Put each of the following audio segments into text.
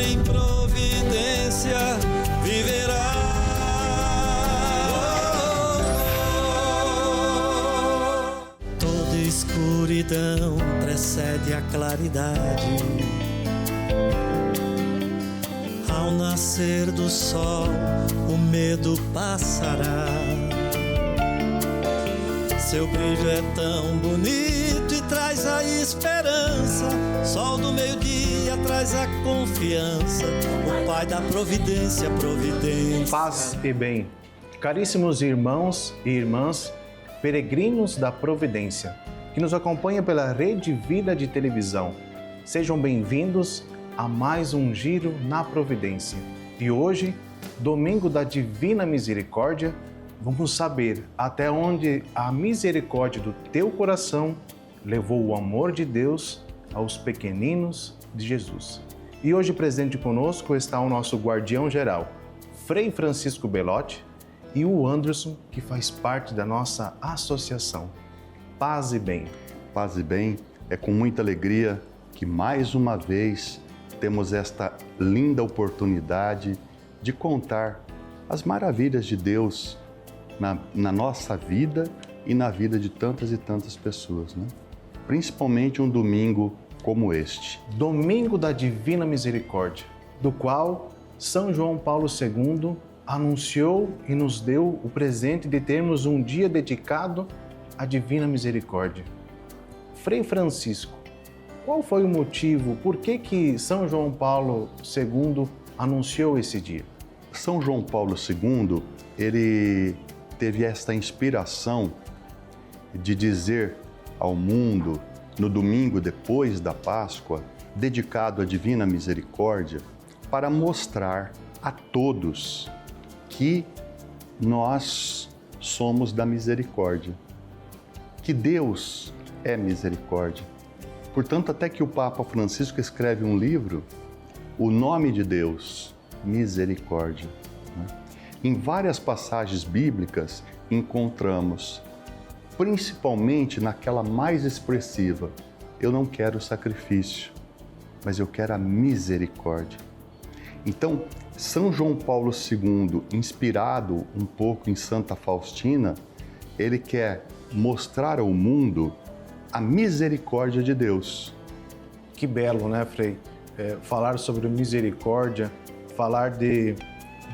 em providência viverá. Toda escuridão precede a claridade. Ao nascer do sol, o medo passará. Seu brilho é tão bonito e traz a esperança. Sol do meio-dia traz a confiança. O Pai da providência, providência. Paz e bem. Caríssimos irmãos e irmãs, peregrinos da providência, que nos acompanham pela Rede Vida de Televisão. Sejam bem-vindos a mais um Giro na Providência. E hoje, domingo da Divina Misericórdia, vamos saber até onde a misericórdia do teu coração levou o amor de Deus aos pequeninos de Jesus. E hoje presente conosco está o nosso guardião geral, Frei Francisco Belotti, e o Anderson, que faz parte da nossa associação. Paz e bem. Paz e bem, é com muita alegria que mais uma vez temos esta linda oportunidade de contar as maravilhas de Deus na nossa vida e na vida de tantas e tantas pessoas, né? Principalmente um domingo como este. Domingo da Divina Misericórdia, do qual São João Paulo II anunciou e nos deu o presente de termos um dia dedicado à Divina Misericórdia. Frei Francisco, qual foi o motivo, por que São João Paulo II anunciou esse dia? São João Paulo II, ele teve esta inspiração de dizer ao mundo, no domingo depois da Páscoa, dedicado à Divina Misericórdia, para mostrar a todos que nós somos da misericórdia, que Deus é misericórdia. Portanto, até que o Papa Francisco escreve um livro, O Nome de Deus, Misericórdia. Em várias passagens bíblicas encontramos, principalmente naquela mais expressiva, eu não quero sacrifício, mas eu quero a misericórdia. Então, São João Paulo II, inspirado um pouco em Santa Faustina, ele quer mostrar ao mundo a misericórdia de Deus. Que belo, né, Frei? Falar sobre misericórdia, falar de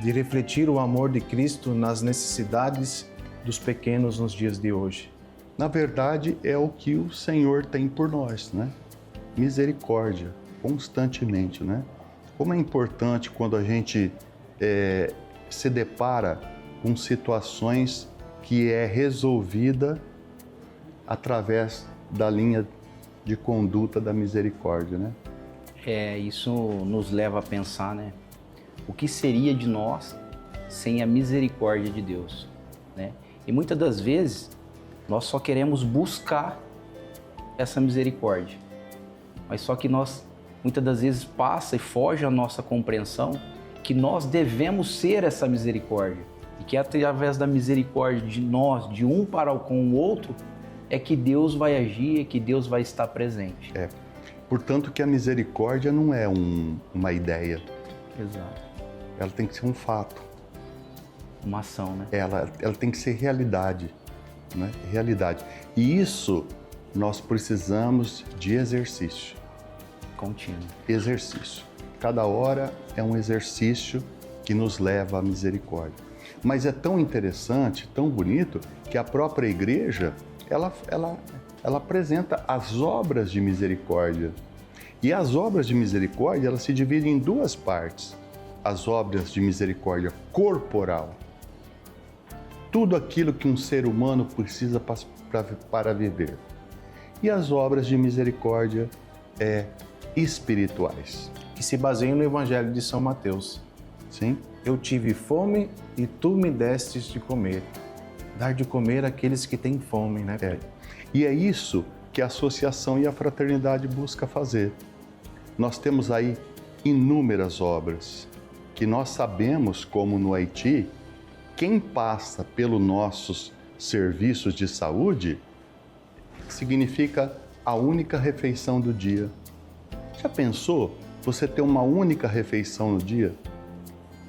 refletir o amor de Cristo nas necessidades dos pequenos nos dias de hoje. Na verdade, é o que o Senhor tem por nós, né? Misericórdia, constantemente, né? Como é importante quando a gente se depara com situações que é resolvida através da linha de conduta da misericórdia, né? Isso nos leva a pensar, né? O que seria de nós sem a misericórdia de Deus, né? E muitas das vezes nós só queremos buscar essa misericórdia, mas só que nós muitas das vezes passa e foge a nossa compreensão que nós devemos ser essa misericórdia e que através da misericórdia de nós, de um para com o outro, é que Deus vai agir, é que Deus vai estar presente. Portanto, que a misericórdia não é uma ideia. Exato. Ela tem que ser um fato. Uma ação, né? Ela tem que ser realidade, né? Realidade. E isso nós precisamos de exercício. Contínuo. Exercício. Cada hora é um exercício que nos leva à misericórdia. Mas é tão interessante, tão bonito, que a própria igreja, ela apresenta as obras de misericórdia. E as obras de misericórdia, elas se dividem em duas partes. As obras de misericórdia corporal. Tudo aquilo que um ser humano precisa para viver. E as obras de misericórdia espirituais. Que se baseiam no Evangelho de São Mateus. Sim? Eu tive fome e tu me destes de comer. Dar de comer àqueles que têm fome, né? E é isso que a associação e a fraternidade busca fazer. Nós temos aí inúmeras obras que nós sabemos, como no Haiti, quem passa pelos nossos serviços de saúde significa a única refeição do dia. Já pensou você ter uma única refeição no dia,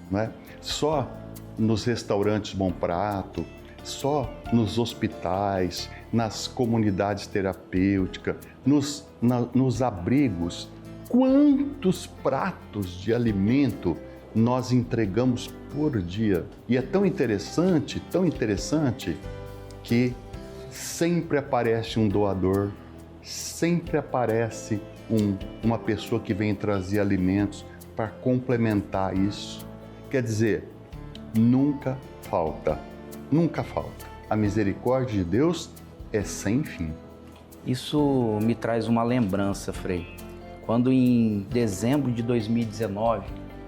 não é? Só nos restaurantes Bom Prato, só nos hospitais, nas comunidades terapêuticas, nos abrigos. Quantos pratos de alimento nós entregamos por dia? E é tão interessante que sempre aparece um doador, sempre aparece uma pessoa que vem trazer alimentos para complementar isso. Quer dizer, nunca falta. A misericórdia de Deus é sem fim. Isso me traz uma lembrança, Frei. Quando em dezembro de 2019,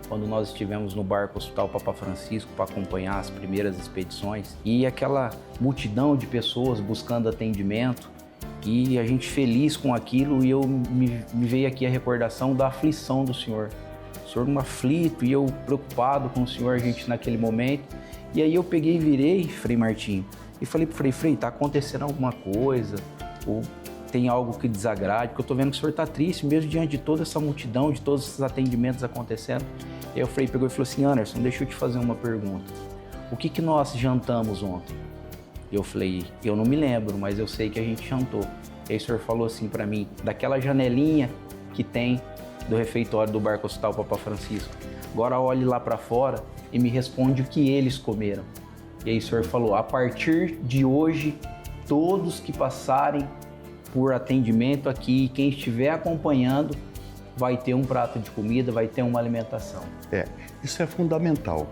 quando nós estivemos no barco Hospital Papa Francisco para acompanhar as primeiras expedições e aquela multidão de pessoas buscando atendimento e a gente feliz com aquilo, e me veio aqui a recordação da aflição do Senhor. O Senhor um aflito e eu preocupado com o Senhor, a gente naquele momento. E aí eu peguei e virei, Frei Martinho, e falei pro Frei, tá acontecendo alguma coisa? Ou tem algo que desagrade? Porque eu tô vendo que o Senhor tá triste, mesmo diante de toda essa multidão, de todos esses atendimentos acontecendo. E aí o Frei pegou e falou assim, Anderson, deixa eu te fazer uma pergunta. O que nós jantamos ontem? Eu falei, eu não me lembro, mas eu sei que a gente jantou. E aí o Senhor falou assim para mim, daquela janelinha que tem do refeitório do barco Hospital Papa Francisco. Agora olhe lá para fora e me responde o que eles comeram. E aí o Senhor falou, a partir de hoje, todos que passarem por atendimento aqui, quem estiver acompanhando, vai ter um prato de comida, vai ter uma alimentação. Isso é fundamental.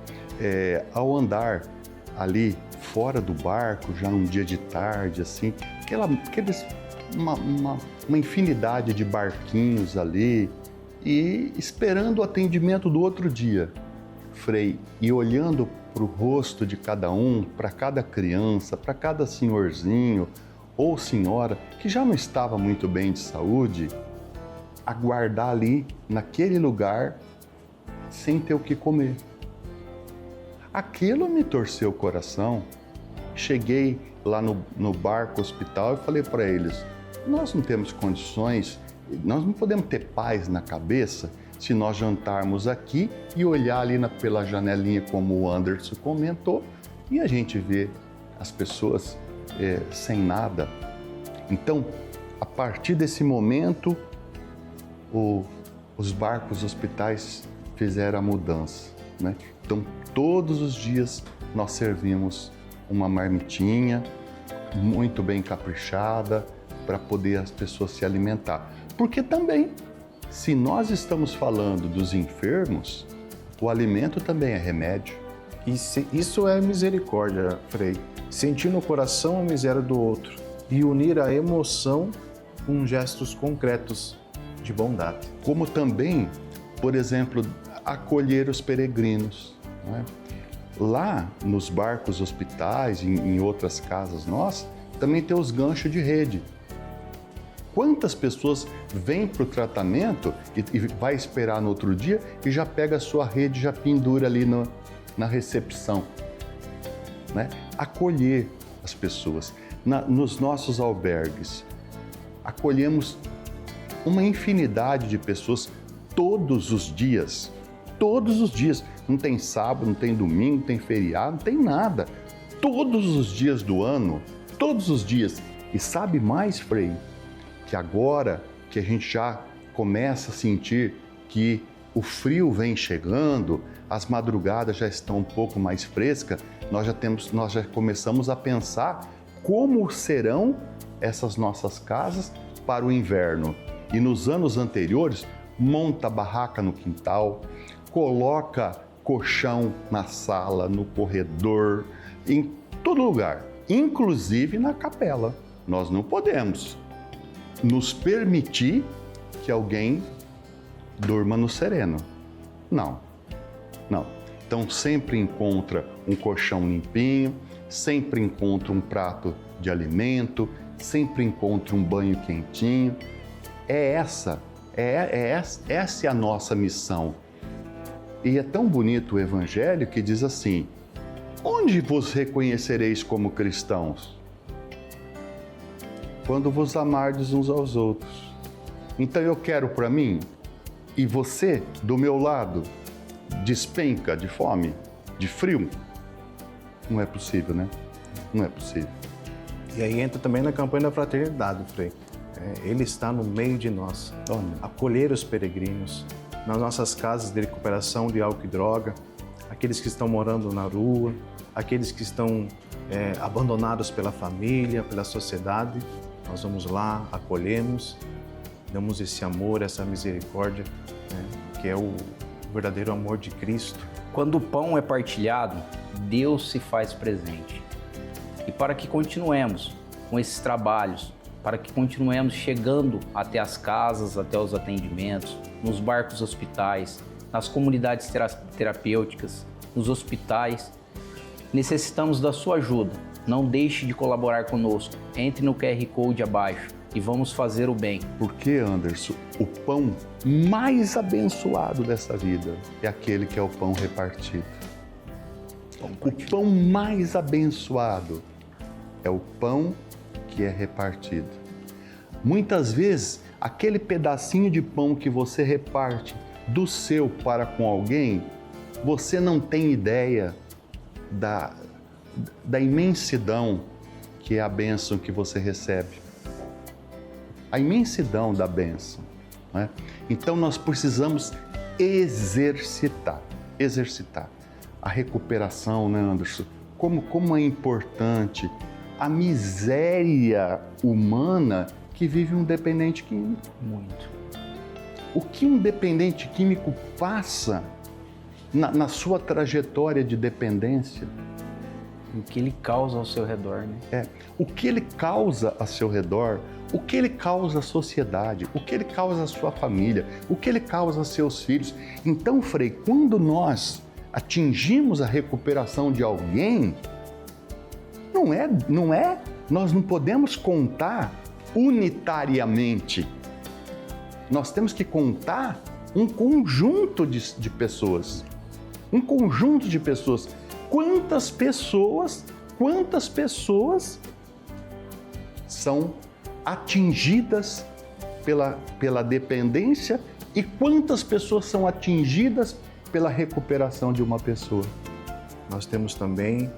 Ao andar ali fora do barco, já num dia de tarde, assim, uma infinidade de barquinhos ali e esperando o atendimento do outro dia, Frei, e olhando para o rosto de cada um, para cada criança, para cada senhorzinho ou senhora que já não estava muito bem de saúde, aguardar ali naquele lugar sem ter o que comer. Aquilo me torceu o coração. Cheguei lá no barco hospital e falei para eles, nós não temos condições, nós não podemos ter paz na cabeça se nós jantarmos aqui e olhar ali pela janelinha, como o Anderson comentou, e a gente vê as pessoas sem nada. Então, a partir desse momento, os barcos hospitais fizeram a mudança, né? Então, todos os dias nós servimos uma marmitinha muito bem caprichada para poder as pessoas se alimentar. Porque também, se nós estamos falando dos enfermos, o alimento também é remédio. Isso é misericórdia, Frei. Sentir no coração a miséria do outro e unir a emoção com gestos concretos de bondade. Como também, por exemplo, acolher os peregrinos, não é? Lá nos barcos hospitais, em outras casas nossas, também tem os ganchos de rede. Quantas pessoas vêm para o tratamento e vai esperar no outro dia e já pega a sua rede, já pendura ali na recepção, né? Acolher as pessoas. Nos nossos albergues, acolhemos uma infinidade de pessoas todos os dias. Todos os dias. Não tem sábado, não tem domingo, não tem feriado, não tem nada. Todos os dias do ano, todos os dias. E sabe mais, Frei? Que agora que a gente já começa a sentir que o frio vem chegando, as madrugadas já estão um pouco mais frescas, nós já começamos a pensar como serão essas nossas casas para o inverno. E nos anos anteriores, monta barraca no quintal, coloca colchão na sala, no corredor, em todo lugar, inclusive na capela. Nós não podemos nos permitir que alguém durma no sereno. Não. Então sempre encontra um colchão limpinho, sempre encontra um prato de alimento, sempre encontra um banho quentinho. Essa é a nossa missão. E é tão bonito o Evangelho que diz assim, onde vos reconhecereis como cristãos? Quando vos amardes uns aos outros. Então eu quero para mim? e você, do meu lado, despenca de fome, de frio? Não é possível, né? Não é possível. E aí entra também na campanha da fraternidade, Frei. Ele está no meio de nós, acolher os peregrinos, nas nossas casas de recuperação de álcool e droga, aqueles que estão morando na rua, aqueles que estão abandonados pela família, pela sociedade. Nós vamos lá, acolhemos, damos esse amor, essa misericórdia, que é o verdadeiro amor de Cristo. Quando o pão é partilhado, Deus se faz presente. E para que continuemos com esses trabalhos, para que continuemos chegando até as casas, até os atendimentos, nos barcos hospitais, nas comunidades terapêuticas, nos hospitais, necessitamos da sua ajuda. Não deixe de colaborar conosco. Entre no QR Code abaixo e vamos fazer o bem. Porque, Anderson, o pão mais abençoado dessa vida é aquele que é o pão repartido. O pão mais abençoado é o pão que é repartido. Muitas vezes, aquele pedacinho de pão que você reparte do seu para com alguém, você não tem ideia da imensidão que é a bênção que você recebe. A imensidão da bênção, né? Então nós precisamos exercitar a recuperação, né, Anderson? Como é importante a miséria humana que vive um dependente químico. Muito. O que um dependente químico passa na sua trajetória de dependência? O que ele causa ao seu redor, né? O que ele causa ao seu redor, o que ele causa à sociedade, o que ele causa à sua família, o que ele causa aos seus filhos. Então, Frei, quando nós atingimos a recuperação de alguém, nós não podemos contar unitariamente. Nós temos que contar um conjunto de pessoas. Um conjunto de pessoas. Quantas pessoas são atingidas pela dependência e quantas pessoas são atingidas pela recuperação de uma pessoa? Nós temos também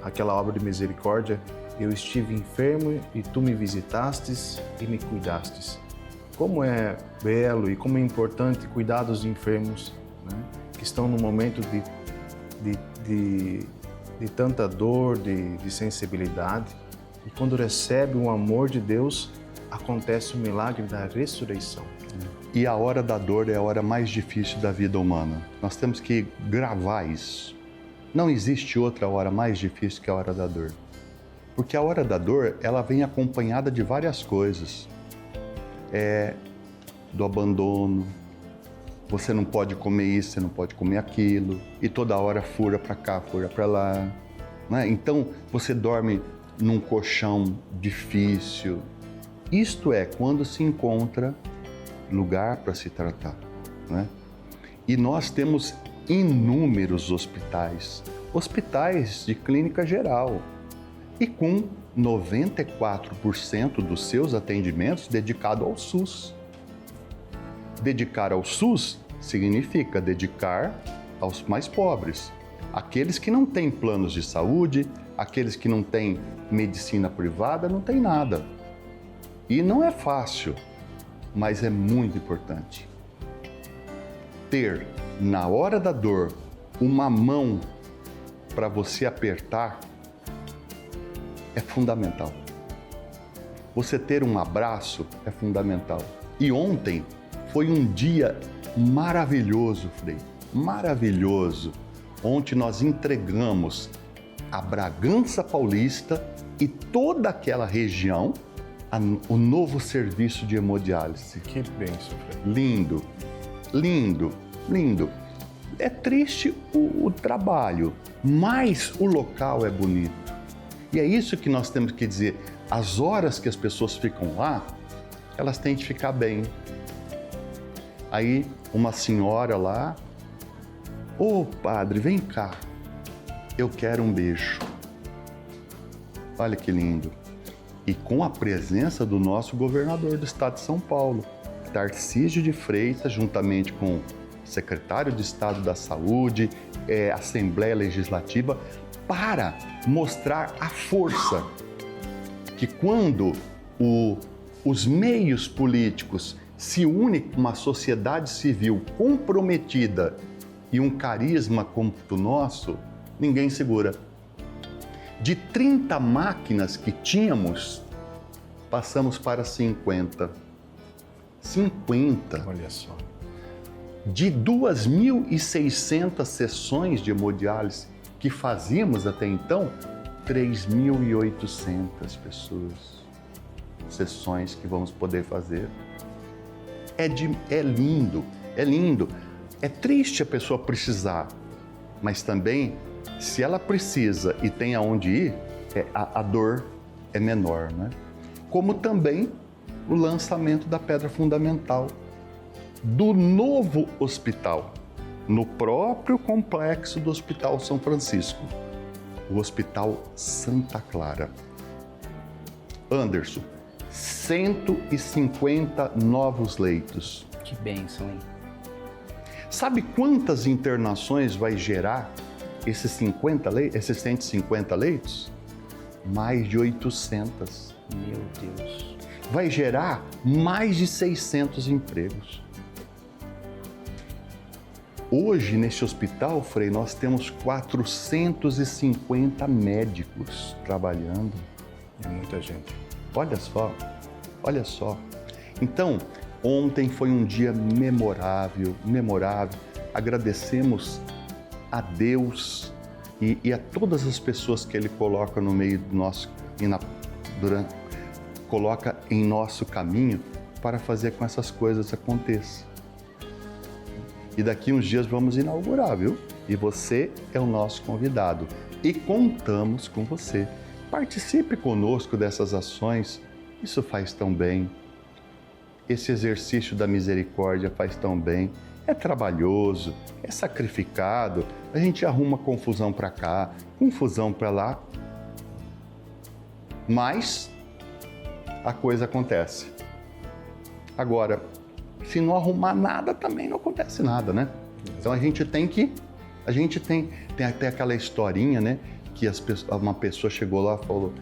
aquela obra de misericórdia, eu estive enfermo e tu me visitastes e me cuidastes. Como é belo e como é importante cuidar dos enfermos, né? Que estão num momento de tanta dor, de sensibilidade. E quando recebe o amor de Deus, acontece o milagre da ressurreição. E a hora da dor é a hora mais difícil da vida humana. Nós temos que gravar isso. Não existe outra hora mais difícil que a hora da dor. Porque a hora da dor, ela vem acompanhada de várias coisas. Do abandono, você não pode comer isso, você não pode comer aquilo, e toda hora fura para cá, fura para lá, né? Então, você dorme num colchão difícil. Isto é quando se encontra lugar para se tratar, né? E nós temos inúmeros hospitais de clínica geral, e com 94% dos seus atendimentos dedicados ao SUS. Dedicar ao SUS significa dedicar aos mais pobres, aqueles que não têm planos de saúde, aqueles que não têm medicina privada, não têm nada. E não é fácil, mas é muito importante. Ter, na hora da dor, uma mão para você apertar é fundamental. Você ter um abraço é fundamental. E ontem foi um dia maravilhoso, Frei, maravilhoso. Ontem nós entregamos a Bragança Paulista e toda aquela região o novo serviço de hemodiálise. Que bênção, Frei. Lindo, lindo, lindo. É triste o trabalho, mas o local é bonito. E é isso que nós temos que dizer. As horas que as pessoas ficam lá, elas têm que ficar bem. Aí uma senhora lá, ô padre, vem cá, eu quero um beijo. Olha que lindo. E com a presença do nosso governador do estado de São Paulo, Tarcísio de Freitas, juntamente com o secretário de Estado da Saúde, Assembleia Legislativa, para mostrar a força que quando os meios políticos se unem com uma sociedade civil comprometida e um carisma como o nosso, ninguém segura. De 30 máquinas que tínhamos, passamos para 50. 50. Olha só. De 2.600 sessões de hemodiálise que fazíamos até então, 3.800 pessoas. Sessões que vamos poder fazer. É lindo, é lindo. É triste a pessoa precisar, mas também, se ela precisa e tem aonde ir, a dor é menor, né? Como também o lançamento da pedra fundamental do novo hospital, no próprio complexo do Hospital São Francisco, o Hospital Santa Clara. Anderson, 150 novos leitos. Que bênção, hein? Sabe quantas internações vai gerar esses 150 leitos? Mais de 800. Meu Deus. Vai gerar mais de 600 empregos. Hoje, nesse hospital, Frei, nós temos 450 médicos trabalhando. É muita gente. Olha só, olha só. Então, ontem foi um dia memorável, memorável. Agradecemos a Deus e a todas as pessoas que Ele coloca no meio do nosso, coloca em nosso caminho para fazer com que essas coisas aconteçam. E daqui uns dias vamos inaugurar, viu? E você é o nosso convidado. E contamos com você. Participe conosco dessas ações. Isso faz tão bem. Esse exercício da misericórdia faz tão bem. É trabalhoso, é sacrificado. A gente arruma confusão para cá, confusão para lá. Mas a coisa acontece. Agora, se não arrumar nada, também não acontece nada, né? Então a gente tem até aquela historinha, né? Que uma pessoa chegou lá e falou,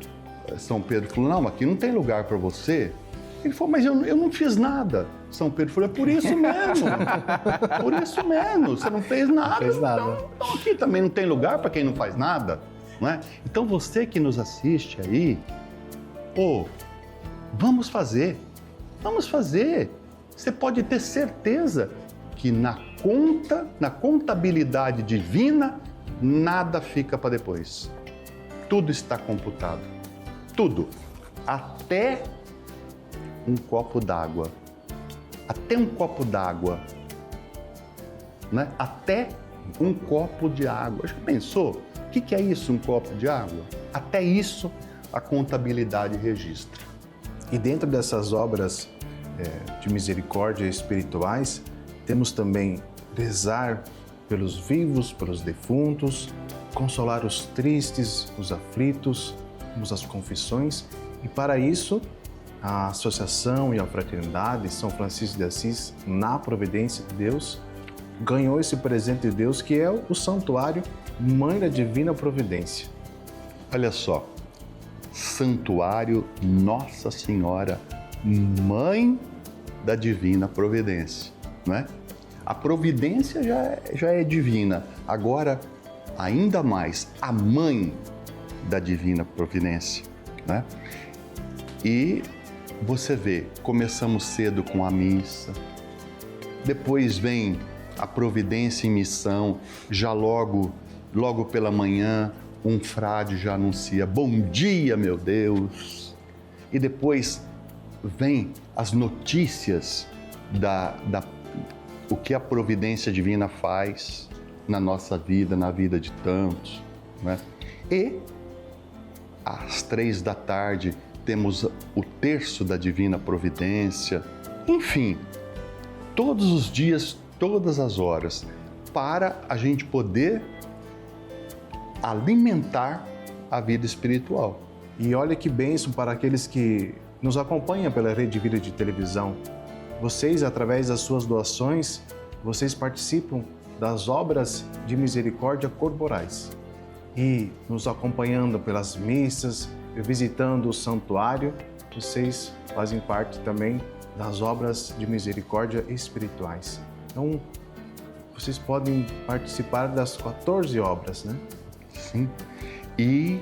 São Pedro falou, não, aqui não tem lugar para você. Ele falou, mas eu não fiz nada. São Pedro falou, é por isso mesmo. Por isso mesmo, você não fez nada. Não fez nada. Então aqui também não tem lugar para quem não faz nada, não é? Então você que nos assiste aí, vamos fazer. Vamos fazer. Você pode ter certeza que na contabilidade divina, nada fica para depois. Tudo está computado. Tudo. Até um copo d'água. Até um copo d'água. Né? Até um copo de água. Já pensou? O que é isso, um copo de água? Até isso a contabilidade registra. E dentro dessas obras de misericórdia espirituais, temos também rezar pelos vivos, pelos defuntos, consolar os tristes, os aflitos, temos as confissões, e para isso a Associação e a Fraternidade São Francisco de Assis, na providência de Deus, ganhou esse presente de Deus que é o Santuário Mãe da Divina Providência. Olha só, Santuário Nossa Senhora, Mãe da Divina Providência, não é? A providência já é divina, agora ainda mais a Mãe da Divina Providência, né? E você vê, começamos cedo com a missa, depois vem a providência em missão, já logo pela manhã, um frade já anuncia, bom dia, meu Deus! E depois vem as notícias o que a providência divina faz na nossa vida, na vida de tantos, né? E às 3 da tarde temos o terço da Divina Providência, enfim, todos os dias, todas as horas, para a gente poder alimentar a vida espiritual. E olha que bênção para aqueles que nos acompanham pela Rede Vida de Televisão. vocês, através das suas doações, vocês participam das obras de misericórdia corporais. E nos acompanhando pelas missas, visitando o santuário, vocês fazem parte também das obras de misericórdia espirituais. Então, vocês podem participar das 14 obras, né? Sim. E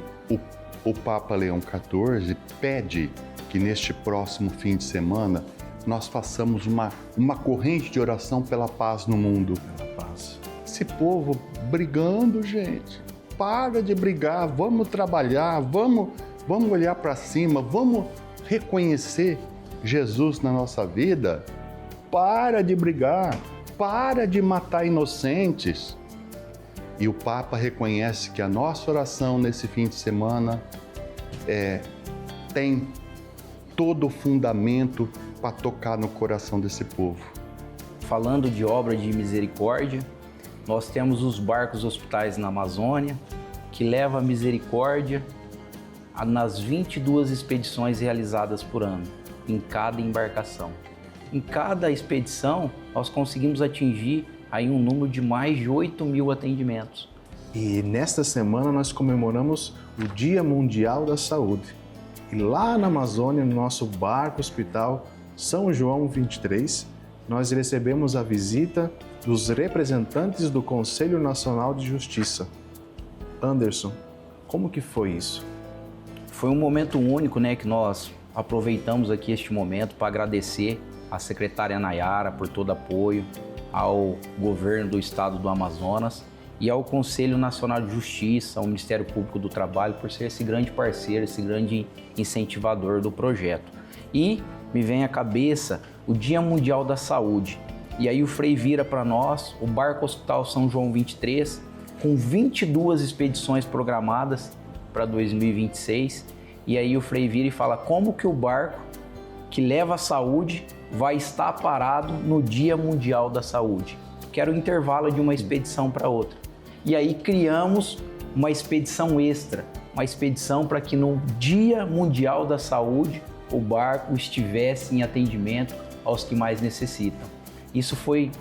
o Papa Leão XIV pede que neste próximo fim de semana nós façamos uma corrente de oração pela paz no mundo. Pela paz. Esse povo brigando, gente. Para de brigar, vamos trabalhar, vamos olhar para cima, vamos reconhecer Jesus na nossa vida. Para de brigar, para de matar inocentes. E o Papa reconhece que a nossa oração nesse fim de semana tem todo o fundamento para tocar no coração desse povo. Falando de obra de misericórdia, nós temos os barcos hospitais na Amazônia, que levam a misericórdia nas 22 expedições realizadas por ano, em cada embarcação. Em cada expedição, nós conseguimos atingir aí um número de mais de 8.000 atendimentos. E nesta semana nós comemoramos o Dia Mundial da Saúde. E lá na Amazônia, no nosso barco hospital São João 23, nós recebemos a visita dos representantes do Conselho Nacional de Justiça. Anderson, como que foi isso? Foi um momento único, né, que nós aproveitamos aqui este momento para agradecer à secretária Nayara por todo apoio, ao governo do estado do Amazonas e ao Conselho Nacional de Justiça, ao Ministério Público do Trabalho, por ser esse grande parceiro, esse grande incentivador do projeto. E me vem à cabeça o Dia Mundial da Saúde. E aí o Frei vira para nós, o Barco Hospital São João 23, com 22 expedições programadas para 2026. E aí o Frei vira e fala como que o barco que leva a saúde vai estar parado no Dia Mundial da Saúde. Que era o intervalo de uma expedição para outra. E aí criamos uma expedição extra, uma expedição para que no Dia Mundial da Saúde o barco estivesse em atendimento aos que mais necessitam. Isso foi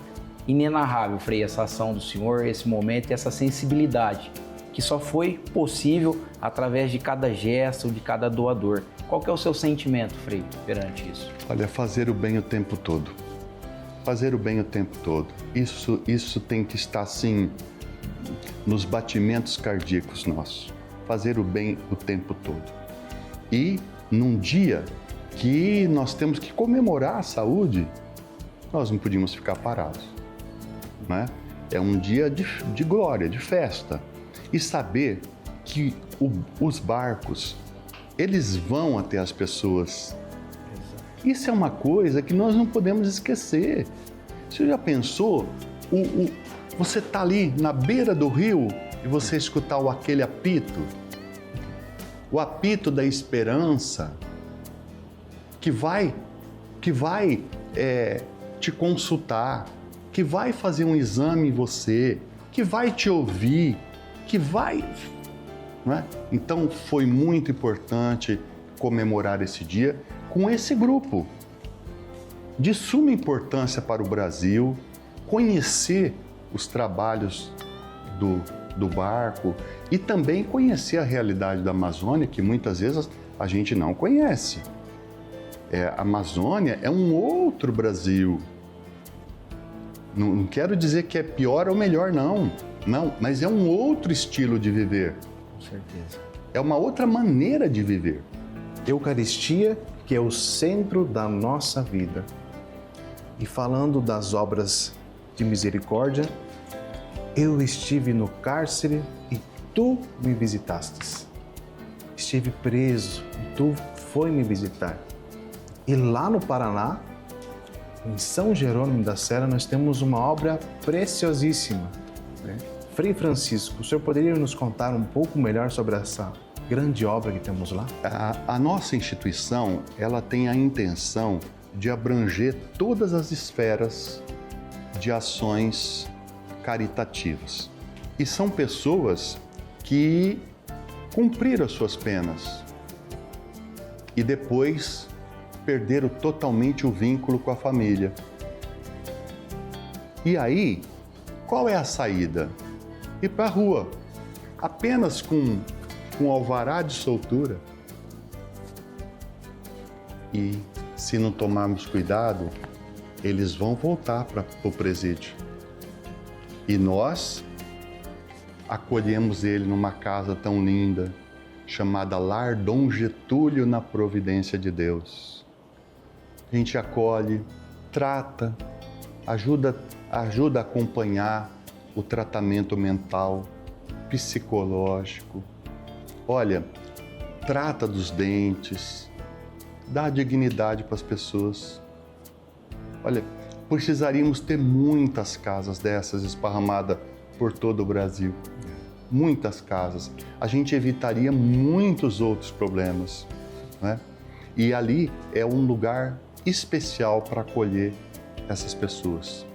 inenarrável, Frei, essa ação do Senhor, esse momento e essa sensibilidade, que só foi possível através de cada gesto, de cada doador. Qual que é o seu sentimento, Frei, perante isso? Olha, fazer o bem o tempo todo. Fazer o bem o tempo todo. Isso tem que estar, assim, nos batimentos cardíacos nossos. Fazer o bem o tempo todo. E num dia que nós temos que comemorar a saúde, nós não podíamos ficar parados, né? É um dia de glória, de festa. E saber que os barcos, eles vão até as pessoas. Isso é uma coisa que nós não podemos esquecer. Você já pensou? Você está ali na beira do rio e você escutar aquele apito? O apito da esperança que vai te consultar, que vai fazer um exame em você, que vai te ouvir, que vai... Não é? Então foi muito importante comemorar esse dia com esse grupo. De suma importância para o Brasil, conhecer os trabalhos do barco e também conhecer a realidade da Amazônia, que muitas vezes a gente não conhece. A Amazônia é um outro Brasil. Não quero dizer que é pior ou melhor, não, mas é um outro estilo de viver. Com certeza. É uma outra maneira de viver. Eucaristia, que é o centro da nossa vida. E falando das obras de misericórdia, eu estive no cárcere e tu me visitastes. Estive preso e tu foi me visitar. E lá no Paraná, em São Jerônimo da Serra, nós temos uma obra preciosíssima, né? Frei Francisco, o senhor poderia nos contar um pouco melhor sobre essa grande obra que temos lá? A nossa instituição, ela tem a intenção de abranger todas as esferas de ações caritativas. E são pessoas que cumpriram as suas penas e depois perderam totalmente o vínculo com a família. E aí, qual é a saída? Ir para a rua, apenas com alvará de soltura. E se não tomarmos cuidado, eles vão voltar para o presídio. E nós acolhemos ele numa casa tão linda, chamada Lar Dom Getúlio, na providência de Deus. A gente acolhe, trata, ajuda a acompanhar o tratamento mental, psicológico. Olha, trata dos dentes, dá dignidade para as pessoas. Olha, precisaríamos ter muitas casas dessas esparramadas por todo o Brasil. Muitas casas. A gente evitaria muitos outros problemas, né? E ali é um lugar especial para acolher essas pessoas.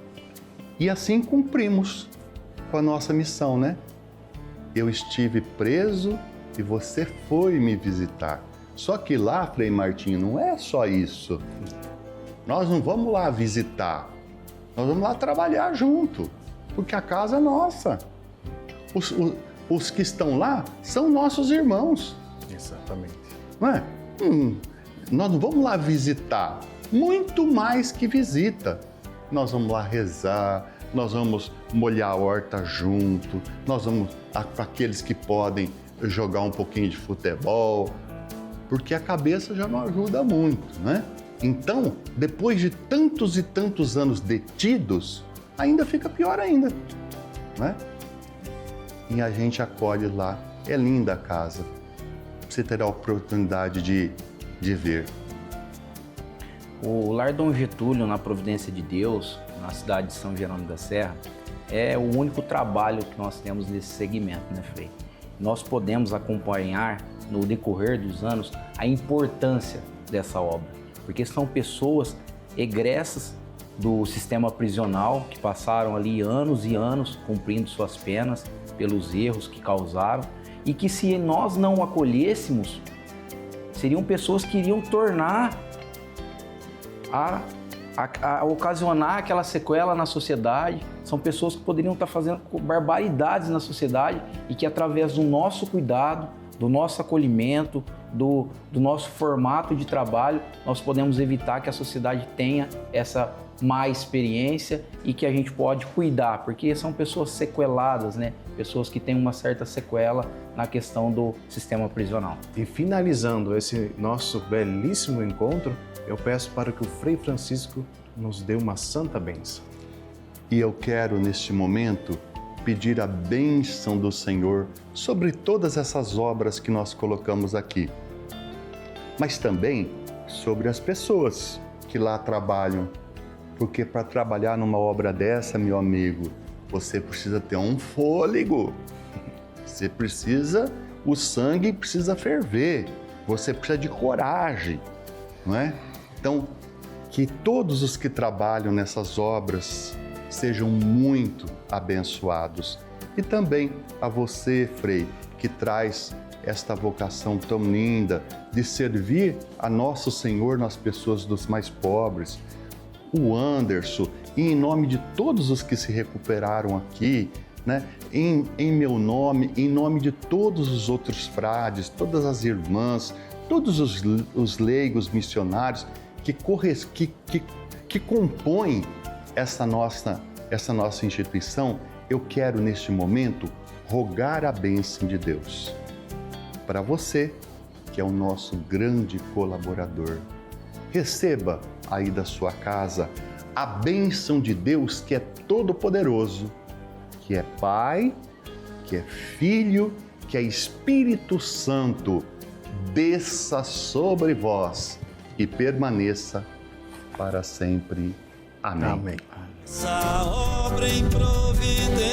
E assim cumprimos com a nossa missão, né? Eu estive preso e você foi me visitar. Só que lá, Frei Martinho, não é só isso. Nós não vamos lá visitar, nós vamos lá trabalhar junto, porque a casa é nossa. Os que estão lá são nossos irmãos. Exatamente. Não é? Nós não vamos lá visitar, muito mais que visita. Nós vamos lá rezar, nós vamos molhar a horta junto, nós vamos, para aqueles que podem, jogar um pouquinho de futebol, porque a cabeça já não ajuda muito, né? Então, depois de tantos e tantos anos detidos, ainda fica pior ainda, né? E a gente acolhe lá. É linda a casa. Você terá a oportunidade de ver. O Lar Dom Getúlio, na providência de Deus, na cidade de São Jerônimo da Serra, é o único trabalho que nós temos nesse segmento, né, Frei? Nós podemos acompanhar, no decorrer dos anos, a importância dessa obra, porque são pessoas egressas do sistema prisional que passaram ali anos e anos cumprindo suas penas pelos erros que causaram e que, se nós não acolhêssemos, seriam pessoas que iriam tornar a ocasionar aquela sequela na sociedade. São pessoas que poderiam estar fazendo barbaridades na sociedade e que, através do nosso cuidado, do nosso acolhimento, do nosso formato de trabalho, nós podemos evitar que a sociedade tenha essa má experiência e que a gente pode cuidar, porque são pessoas sequeladas, né? Pessoas que têm uma certa sequela na questão do sistema prisional. E finalizando esse nosso belíssimo encontro, eu peço para que o Frei Francisco nos dê uma santa bênção. E eu quero, neste momento, pedir a bênção do Senhor sobre todas essas obras que nós colocamos aqui, mas também sobre as pessoas que lá trabalham, porque para trabalhar numa obra dessa, meu amigo, você precisa ter um fôlego, você precisa, o sangue precisa ferver, você precisa de coragem, não é? Então, que todos os que trabalham nessas obras sejam muito abençoados. E também a você, Frei, que traz esta vocação tão linda de servir a Nosso Senhor nas pessoas dos mais pobres, o Anderson, e em nome de todos os que se recuperaram aqui, né? Em meu nome, em nome de todos os outros frades, todas as irmãs, todos os leigos missionários que compõem essa nossa instituição, eu quero neste momento rogar a bênção de Deus para você, que é o nosso grande colaborador. Receba aí da sua casa a bênção de Deus, que é todo-poderoso, que é Pai, que é Filho, que é Espírito Santo, desça sobre vós e permaneça para sempre. Amém. Amém. Essa obra em providência